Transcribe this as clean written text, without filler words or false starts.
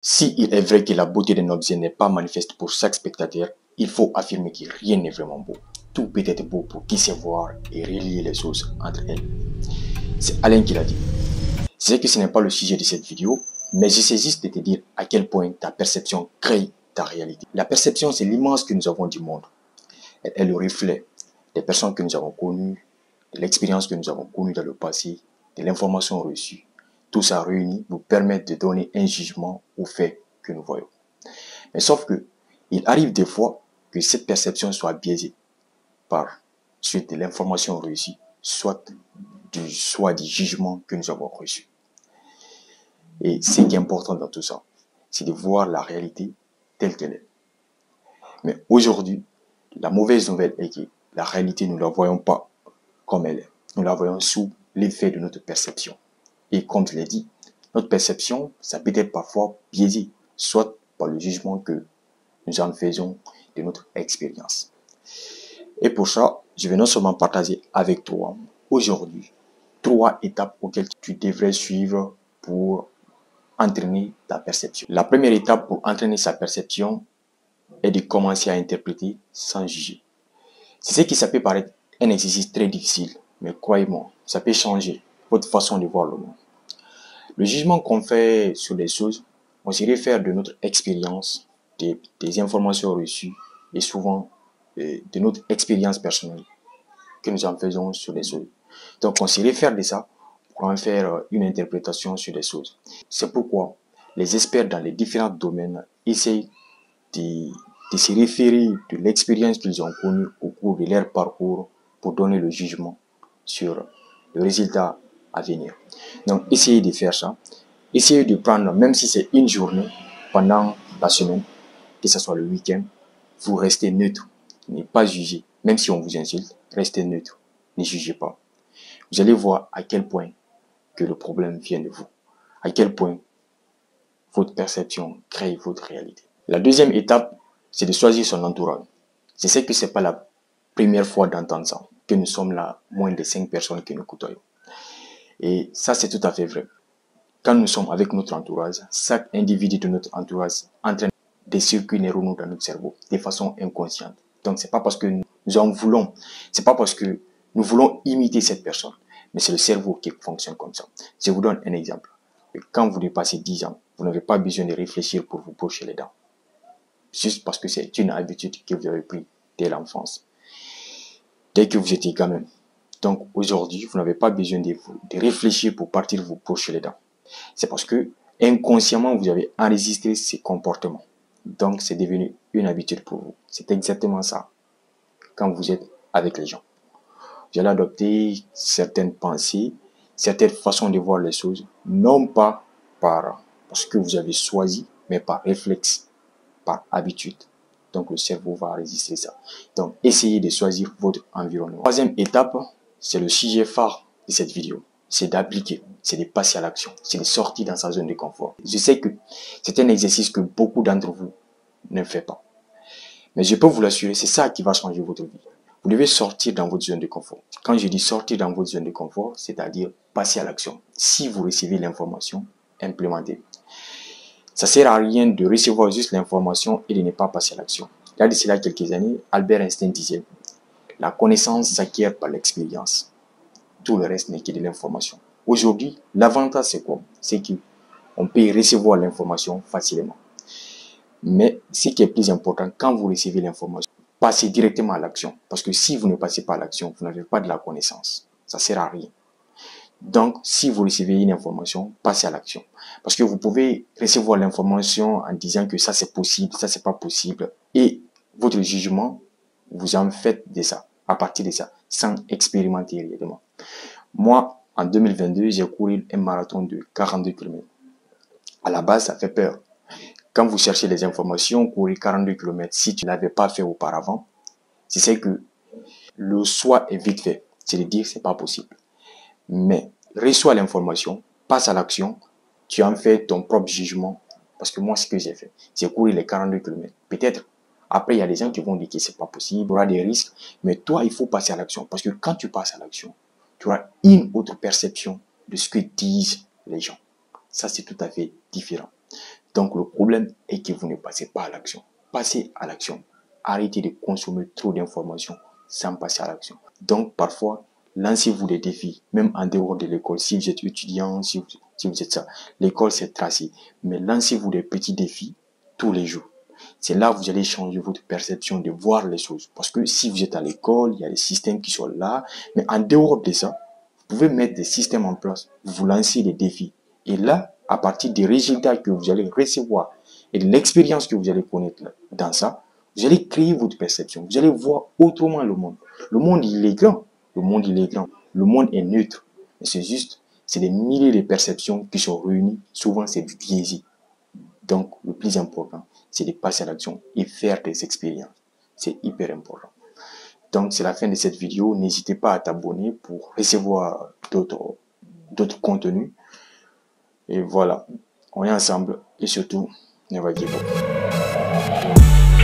Si il est vrai que la beauté d'un objet n'est pas manifeste pour chaque spectateur, il faut affirmer que rien n'est vraiment beau. Tout peut être beau pour qui sait voir et relier les choses entre elles. C'est Alain qui l'a dit. Je sais que ce n'est pas le sujet de cette vidéo, mais j'essaie juste de te dire à quel point ta perception crée ta réalité. La perception, c'est l'image que nous avons du monde. Elle est le reflet des personnes que nous avons connues, de l'expérience que nous avons connue dans le passé, de l'information reçue. Tout ça réuni nous permet de donner un jugement aux faits que nous voyons. Mais sauf que, il arrive des fois que cette perception soit biaisée par suite de l'information reçue, soit du jugement que nous avons reçu. Et ce qui est important dans tout ça, c'est de voir la réalité telle qu'elle est. Mais aujourd'hui, la mauvaise nouvelle est que la réalité, nous ne la voyons pas comme elle est. Nous la voyons sous l'effet de notre perception. Et comme je l'ai dit, notre perception, ça peut être parfois biaisé, soit par le jugement que nous en faisons de notre expérience. Et pour ça, je vais non seulement partager avec toi aujourd'hui 3 étapes auxquelles tu devrais suivre pour entraîner ta perception. La première étape pour entraîner sa perception est de commencer à interpréter sans juger. C'est ce qui ça peut paraître un exercice très difficile, mais croyez-moi, ça peut changer votre façon de voir le monde. Le jugement qu'on fait sur les choses, on se réfère de notre expérience, des informations reçues et souvent de notre expérience personnelle que nous en faisons sur les choses. Donc on se réfère de ça pour en faire une interprétation sur les choses. C'est pourquoi les experts dans les différents domaines essayent de se référer de l'expérience qu'ils ont connue au cours de leur parcours pour donner le jugement sur le résultat à venir. Donc, essayez de faire ça. Essayez de prendre, même si c'est une journée pendant la semaine, que ce soit le week-end, vous restez neutre. Ne pas juger. Même si on vous insulte, restez neutre. Ne jugez pas. Vous allez voir à quel point que le problème vient de vous. À quel point votre perception crée votre réalité. La deuxième étape, c'est de choisir son entourage. Je sais que ce n'est pas la première fois d'entendre ça, que nous sommes là moins de 5 personnes que nous côtoyons. Et ça, c'est tout à fait vrai. Quand nous sommes avec notre entourage, chaque individu de notre entourage entraîne des circuits neuronaux dans notre cerveau de façon inconsciente. Donc, c'est pas parce que nous en voulons, c'est pas parce que nous voulons imiter cette personne, mais c'est le cerveau qui fonctionne comme ça. Je vous donne un exemple. Quand vous dépassez 10 ans, vous n'avez pas besoin de réfléchir pour vous brosser les dents. Juste parce que c'est une habitude que vous avez prise dès l'enfance, dès que vous étiez gamin. Donc aujourd'hui, vous n'avez pas besoin de réfléchir pour partir vous brosser les dents. C'est parce que inconsciemment, vous avez enregistré ces comportements. Donc c'est devenu une habitude pour vous. C'est exactement ça quand vous êtes avec les gens. Vous allez adopter certaines pensées, certaines façons de voir les choses, non pas parce que vous avez choisi, mais par réflexe, par habitude. Donc le cerveau va enregistrer ça. Donc essayez de choisir votre environnement. Troisième étape, c'est le sujet phare de cette vidéo. C'est d'appliquer, c'est de passer à l'action, c'est de sortir dans sa zone de confort. Je sais que c'est un exercice que beaucoup d'entre vous ne font pas. Mais je peux vous l'assurer, c'est ça qui va changer votre vie. Vous devez sortir dans votre zone de confort. Quand je dis sortir dans votre zone de confort, c'est-à-dire passer à l'action. Si vous recevez l'information, implémentez. Ça ne sert à rien de recevoir juste l'information et de ne pas passer à l'action. Là, d'ici là quelques années, Albert Einstein disait « La connaissance s'acquiert par l'expérience. Tout le reste n'est que de l'information. » Aujourd'hui, l'avantage c'est quoi? C'est qu'on peut recevoir l'information facilement. Mais ce qui est plus important, quand vous recevez l'information, passez directement à l'action. Parce que si vous ne passez pas à l'action, vous n'avez pas de la connaissance. Ça ne sert à rien. Donc, si vous recevez une information, passez à l'action. Parce que vous pouvez recevoir l'information en disant que ça c'est possible, ça c'est pas possible. Et votre jugement, vous en faites de ça, à partir de ça, sans expérimenter réellement. Moi, en 2022, j'ai couru un marathon de 42 km. À la base, ça fait peur. Quand vous cherchez les informations, courir 42 km, si tu ne l'avais pas fait auparavant, tu sais que le choix est vite fait. C'est de dire c'est pas possible. Mais reçois l'information, passe à l'action, tu en fais ton propre jugement. Parce que moi, ce que j'ai fait, j'ai couru les 42 km. Peut-être, après, il y a des gens qui vont dire que c'est pas possible, il y aura des risques. Mais toi, il faut passer à l'action. Parce que quand tu passes à l'action, tu auras une autre perception de ce que disent les gens. Ça, c'est tout à fait différent. Donc le problème est que vous ne passez pas à l'action. Passez à l'action. Arrêtez de consommer trop d'informations sans passer à l'action. Donc parfois, lancez-vous des défis, même en dehors de l'école. Si vous êtes étudiant, si vous êtes ça, l'école c'est tracé. Mais lancez-vous des petits défis tous les jours. C'est là que vous allez changer votre perception de voir les choses. Parce que si vous êtes à l'école, il y a des systèmes qui sont là. Mais en dehors de ça, vous pouvez mettre des systèmes en place. Vous lancez des défis. Et là, à partir des résultats que vous allez recevoir et de l'expérience que vous allez connaître dans ça, vous allez créer votre perception. Vous allez voir autrement le monde. Le monde, il est grand. Le monde, il est grand. Le monde est neutre. Mais c'est juste, c'est des milliers de perceptions qui sont réunies. Souvent, c'est biaisé. Donc, le plus important, c'est de passer à l'action et faire des expériences. C'est hyper important. Donc, c'est la fin de cette vidéo. N'hésitez pas à t'abonner pour recevoir d'autres contenus. Et voilà, on est ensemble et surtout, never give up.